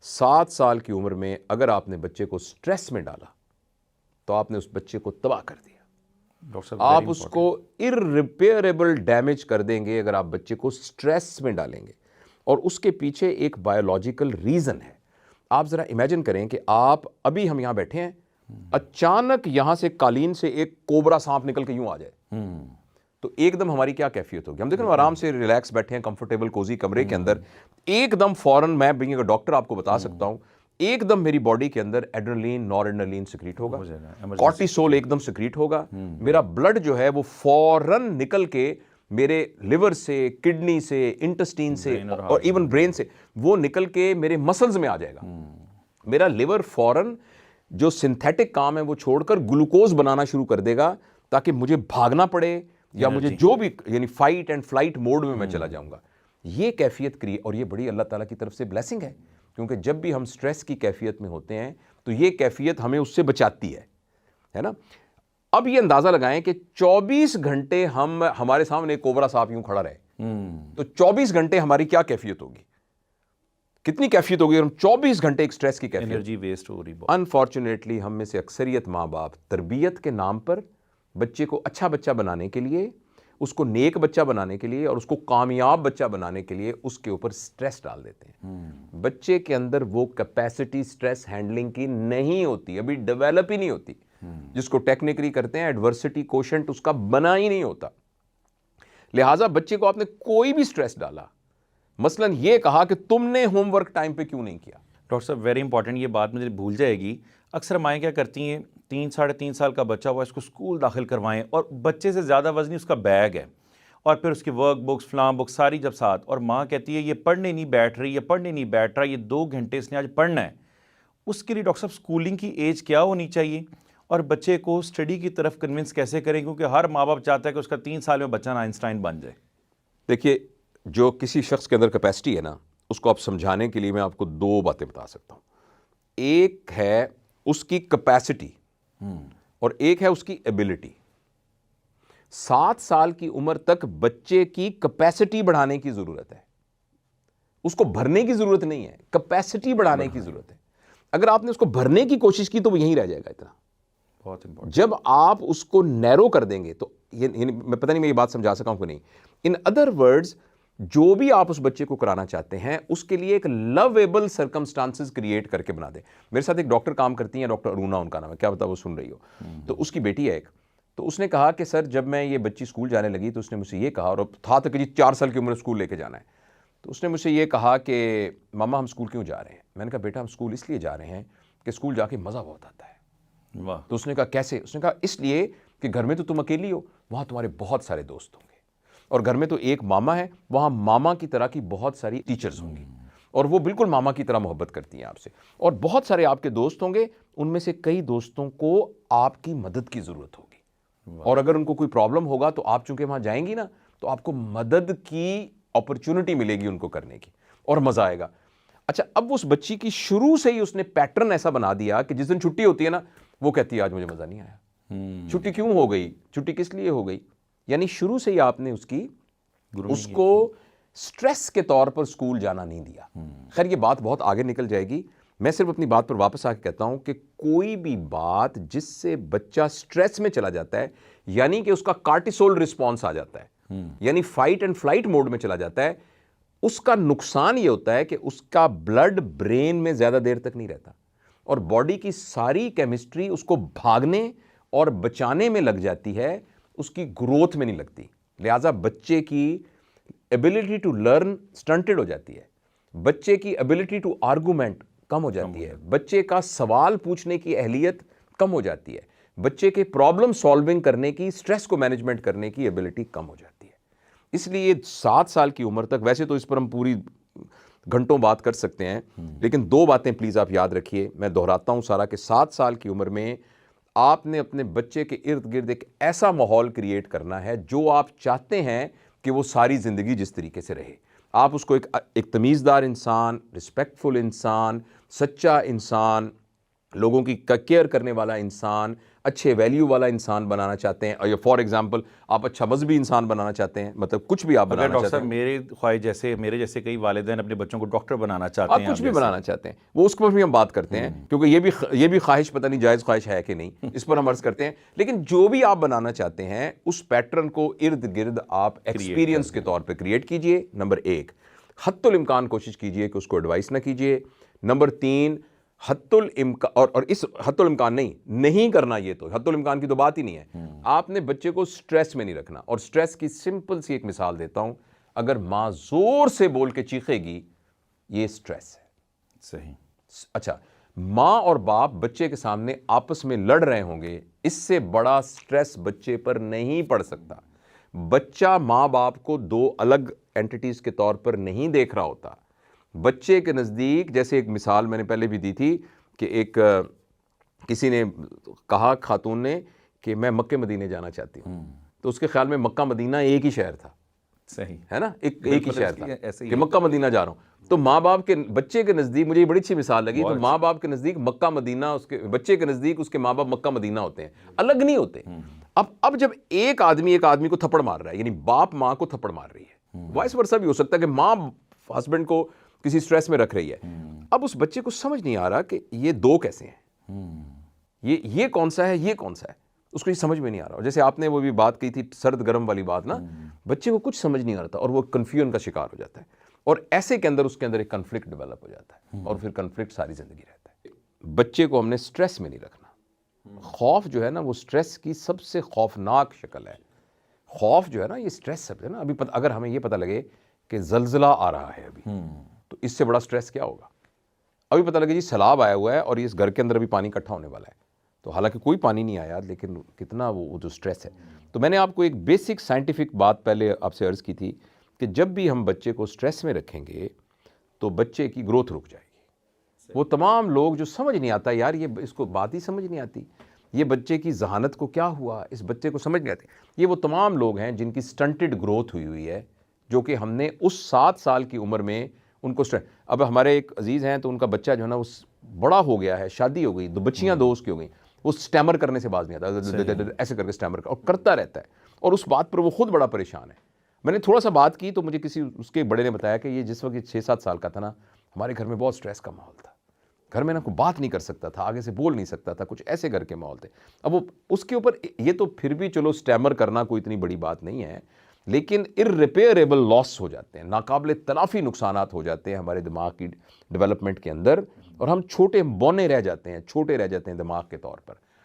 7 साल की उम्र में अगर आपने बच्चे को स्ट्रेस में डाला तो आपने उस बच्चे को तबाह कर दिया। डॉक्टर आप उसको इररिपेयरेबल डैमेज कर देंगे अगर आप बच्चे को स्ट्रेस में डालेंगे, और उसके पीछे एक बायोलॉजिकल रीजन है। आप जरा इमेजिन करें कि आप अभी हम यहां बैठे हैं, अचानक यहां से कालीन से एक कोबरा सांप निकल के यूं आ जाए तो एकदम हमारी क्या कैफियत होगी? हम देखें आराम से रिलैक्स बैठे हैं कंफर्टेबल कोजी कमरे के अंदर, एकदम फौरन मैं बीइंग अ डॉक्टर आपको बता सकता हूं, एकदम मेरी बॉडी के अंदर एड्रेनलिन नॉरएड्रेनलिन सिक्रीट होगा, कॉर्टिसोल एकदम सिक्रीट होगा, मेरा ब्लड जो है वो फौरन निकल के मेरे लिवर से, किडनी से, इंटेस्टाइन से और इवन ब्रेन से वो निकल के मेरे मसल्स में आ जाएगा। मेरा लिवर फौरन जो सिंथेटिक काम है वो छोड़कर ग्लूकोज बनाना शुरू कर देगा ताकि मुझे भागना पड़े या मुझे जो भी, यानी फाइट एंड फ्लाइट मोड में मैं चला जाऊंगा। ये कैफियत और ये बड़ी अल्लाह ताला की तरफ से ब्लेसिंग है, क्योंकि जब भी हम स्ट्रेस की कैफियत में होते हैं तो ये कैफियत हमें उससे बचाती है ना। अब ये अंदाजा लगाएं कि 24 घंटे हमारे सामने कोबरा सांप यूं खड़ा रहे तो 24 घंटे हमारी क्या कैफियत होगी, कितनी कैफियत होगी? हम 24 घंटे एक स्ट्रेस की कैफियत, एनर्जी वेस्ट हो रही। अनफॉर्चुनेटली हम में से अक्सरियत माँ बाप तरबियत के नाम पर बच्चे को अच्छा बच्चा बनाने के लिए, उसको नेक बच्चा बनाने के लिए और उसको कामयाब बच्चा बनाने के लिए उसके ऊपर स्ट्रेस डाल देते हैं। बच्चे के अंदर वो कैपेसिटी स्ट्रेस हैंडलिंग की नहीं होती, अभी डेवलप ही नहीं होती, जिसको टेक्निकली करते हैं एडवर्सिटी कोशेंट उसका बना ही नहीं होता। लिहाजा बच्चे को आपने कोई भी स्ट्रेस डाला, मसलन ये कहा कि तुमने होमवर्क टाइम पे क्यों नहीं किया। डॉक्टर साहब वेरी इंपॉर्टेंट, ये बात मुझे भूल जाएगी। अक्सर माएँ क्या करती हैं, 3-3.5 साल का बच्चा हुआ, इसको स्कूल दाखिल करवाएं और बच्चे से ज़्यादा वजनी उसका बैग है और फिर उसकी वर्क बुक्स फलां बुक्स सारी जब साथ, और माँ कहती है ये पढ़ने नहीं बैठ रही, ये पढ़ने नहीं बैठ रहा, ये 2 घंटे इसने आज पढ़ना है। उसके लिए डॉक्टर साहब स्कूलिंग की एज क्या होनी चाहिए और बच्चे को स्टडी की तरफ कन्विंस कैसे करें, क्योंकि हर माँ बाप चाहता है कि उसका 3 साल में बच्चा आइंस्टाइन बन जाए। देखिए, जो किसी शख्स के अंदर कैपेसिटी है ना, उसको आप समझाने के लिए मैं आपको 2 बातें बता सकता हूँ। एक है उसकी कैपेसिटी और एक है उसकी एबिलिटी। 7 साल की उम्र तक बच्चे की कैपेसिटी बढ़ाने की जरूरत है, उसको भरने की जरूरत नहीं है, कैपेसिटी बढ़ाने की जरूरत है। अगर आपने उसको भरने की कोशिश की तो वो यहीं रह जाएगा। इतना बहुत इंपॉर्टेंट। जब आप उसको नैरो कर देंगे तो ये मैं पता नहीं मैं ये बात समझा सका हूं कि नहीं। इन अदर वर्ड्स, जो भी आप उस बच्चे को कराना चाहते हैं उसके लिए एक लवेबल सर्कमस्टांसेस क्रिएट करके बना दें। मेरे साथ एक डॉक्टर काम करती हैं, डॉक्टर अरुणा उनका नाम है, क्या पता वो सुन रही हो। तो उसकी बेटी है एक, तो उसने कहा कि सर जब मैं ये बच्ची स्कूल जाने लगी तो उसने मुझसे ये कहा, और था तक जी 4 साल की उम्र स्कूल लेके जाना है, तो उसने मुझसे ये कहा कि मामा हम स्कूल क्यों जा रहे हैं? मैंने कहा बेटा हम स्कूल इसलिए जा रहे हैं कि स्कूल जाके मज़ा बहुत आता है। वाह। तो उसने कहा कैसे? उसने कहा इसलिए कि घर में तो तुम अकेली हो, वहाँ तुम्हारे बहुत सारे दोस्त होंगे, और घर में तो एक मामा है, वहाँ मामा की तरह की बहुत सारी टीचर्स होंगी और वो बिल्कुल मामा की तरह मोहब्बत करती हैं आपसे, और बहुत सारे आपके दोस्त होंगे, उनमें से कई दोस्तों को आपकी मदद की ज़रूरत होगी, और अगर उनको कोई प्रॉब्लम होगा तो आप चूंकि वहाँ जाएंगी ना तो आपको मदद की अपॉर्चुनिटी मिलेगी उनको करने की और मज़ा आएगा। अच्छा, अब उस बच्ची की शुरू से ही उसने पैटर्न ऐसा बना दिया कि जिस दिन छुट्टी होती है ना वो कहती है आज मुझे मज़ा नहीं आया। छुट्टी क्यों हो गई? छुट्टी किस लिए हो गई? यानी शुरू से ही आपने उसको स्ट्रेस के तौर पर स्कूल जाना नहीं दिया। खैर ये बात बहुत आगे निकल जाएगी, मैं सिर्फ अपनी बात पर वापस आके कहता हूं कि कोई भी बात जिससे बच्चा स्ट्रेस में चला जाता है, यानी कि उसका कार्टिसोल रिस्पॉन्स आ जाता है, यानी फाइट एंड फ्लाइट मोड में चला जाता है, उसका नुकसान ये होता है कि उसका ब्लड ब्रेन में ज्यादा देर तक नहीं रहता और बॉडी की सारी केमिस्ट्री उसको भागने और बचाने में लग जाती है, उसकी ग्रोथ में नहीं लगती। लिहाजा बच्चे की एबिलिटी टू लर्न स्टंटेड हो जाती है, बच्चे की एबिलिटी टू आर्गूमेंट कम हो जाती है, बच्चे का सवाल पूछने की अहलियत कम हो जाती है, बच्चे के प्रॉब्लम सॉल्विंग करने की, स्ट्रेस को मैनेजमेंट करने की एबिलिटी कम हो जाती है। इसलिए 7 साल की उम्र तक, वैसे तो इस पर हम पूरी घंटों बात कर सकते हैं, लेकिन 2 बातें प्लीज़ आप याद रखिए, मैं दोहराता हूं सारा, कि 7 साल की उम्र में आपने अपने बच्चे के इर्द गिर्द एक ऐसा माहौल क्रिएट करना है जो आप चाहते हैं कि वो सारी ज़िंदगी जिस तरीके से रहे। आप उसको एक तमीज़दार इंसान, रिस्पेक्टफुल इंसान, सच्चा इंसान, लोगों की केयर करने वाला इंसान, अच्छे वैल्यू वाला इंसान बनाना चाहते हैं, या फॉर एग्जांपल आप अच्छा मजहबी इंसान बनाना चाहते हैं, मतलब कुछ भी आप अगर बनाना डॉक्टर चाहते साहब हैं, मेरे जैसे कई वालिदैन अपने बच्चों को डॉक्टर बनाना चाहते आप हैं, कुछ भी बनाना चाहते हैं, वो उसके ऊपर भी हम बात करते हैं, क्योंकि ये भी ख्वाहिश पता नहीं जायज़ ख्वाहिश है कि नहीं, इस पर हम अर्ज करते हैं। लेकिन जो भी आप बनाना चाहते हैं उस पैटर्न को इर्द गिर्द आप एक्सपीरियंस के तौर पे क्रिएट कीजिए। नंबर 1, हत्तुल इम्कान कोशिश कीजिए कि उसको एडवाइस ना कीजिए। नंबर 3, हत्तुल इम्कान, और इस हत्तुल इम्कान नहीं करना, ये तो हत्तुल इम्कान की तो बात ही नहीं है। आपने बच्चे को स्ट्रेस में नहीं रखना, और स्ट्रेस की सिंपल सी एक मिसाल देता हूं, अगर मां जोर से बोल के चीखेगी, ये स्ट्रेस है। सही। अच्छा, मां और बाप बच्चे के सामने आपस में लड़ रहे होंगे, इससे बड़ा स्ट्रेस बच्चे पर नहीं पड़ सकता। बच्चा मां बाप को दो अलग एंटिटीज के तौर पर नहीं देख रहा होता। बच्चे के नज़दीक, जैसे एक मिसाल मैंने पहले भी दी थी कि किसी ने कहा, खातून ने, कि मैं मक्के मदीने जाना चाहती हूँ, तो उसके ख्याल में मक्का मदीना एक ही शहर था। सही है ना, एक ही शहर था ऐसे कि मक्का मदीना जा रहा हूँ। तो माँ बाप के बच्चे के नज़दीक, मुझे ये बड़ी अच्छी मिसाल लगी, तो माँ बाप के नज़दीक मक्का मदीना, उसके बच्चे के नज़दीक उसके माँ बाप मक्का मदीना होते हैं, अलग नहीं होते। अब जब एक आदमी को थप्पड़ मार रहा है, यानी बाप माँ को थप्पड़ मार रही है, वाइस वर्सा भी हो सकता है कि माँ हस्बैंड को किसी स्ट्रेस में रख रही है। अब उस बच्चे को समझ नहीं आ रहा कि ये दो कैसे हैं, ये कौन सा है, ये कौन सा है, उसको ये समझ में नहीं आ रहा। और जैसे आपने वो भी बात की थी सर्द गर्म वाली बात ना, बच्चे को कुछ समझ नहीं आ रहा था और वो कन्फ्यूजन का शिकार हो जाता है, और ऐसे के अंदर उसके अंदर एक कन्फ्लिक्ट डेवलप हो जाता है, और फिर कन्फ्लिक्ट सारी जिंदगी रहता है। बच्चे को हमने स्ट्रेस में नहीं रखना। खौफ जो है ना, वो स्ट्रेस की सबसे खौफनाक शक्ल है। खौफ जो है ना, ये स्ट्रेस सब है ना। अभी अगर हमें ये पता लगे कि जलजला आ रहा है अभी, तो इससे बड़ा स्ट्रेस क्या होगा। अभी पता लगे जी सैलाब आया हुआ है और इस घर के अंदर अभी पानी इकट्ठा होने वाला है, तो हालांकि कोई पानी नहीं आया, लेकिन कितना वो जो स्ट्रेस है। तो मैंने आपको एक बेसिक साइंटिफिक बात पहले आपसे अर्ज़ की थी कि जब भी हम बच्चे को स्ट्रेस में रखेंगे तो बच्चे की ग्रोथ रुक जाएगी। वो तमाम लोग जो समझ नहीं आता, यार ये इसको बात ही समझ नहीं आती, ये बच्चे की जहानत को क्या हुआ, इस बच्चे को समझ नहीं आती, ये वो तमाम लोग हैं जिनकी स्टंटेड ग्रोथ हुई है, जो कि हमने उस 7 साल की उम्र में उनको अब हमारे एक अजीज़ हैं, तो उनका बच्चा जो है ना उस बड़ा हो गया है, शादी हो गई, 2 बच्चियां 2 उसकी हो गई, वो स्टैमर करने से बाज नहीं आता, ऐसे करके स्टैमर और करता रहता है, और उस बात पर वो खुद बड़ा परेशान है। मैंने थोड़ा सा बात की तो मुझे किसी उसके बड़े ने बताया कि ये जिस वक्त 6-7 साल का था ना, हमारे घर में बहुत स्ट्रेस का माहौल था, घर में ना कोई बात नहीं कर सकता था, आगे से बोल नहीं सकता था, कुछ ऐसे घर के माहौल थे। अब वो उसके ऊपर ये तो फिर भी चलो स्टैमर करना कोई इतनी बड़ी बात नहीं है, लेकिन इररिपेयरेबल लॉस हो जाते हैं, नाकाबिले तलाफ़ी नुकसानात हो जाते हैं हमारे दिमाग की डेवलपमेंट के अंदर, और हम छोटे बौने रह जाते हैं, छोटे रह जाते हैं दिमाग के तौर पर।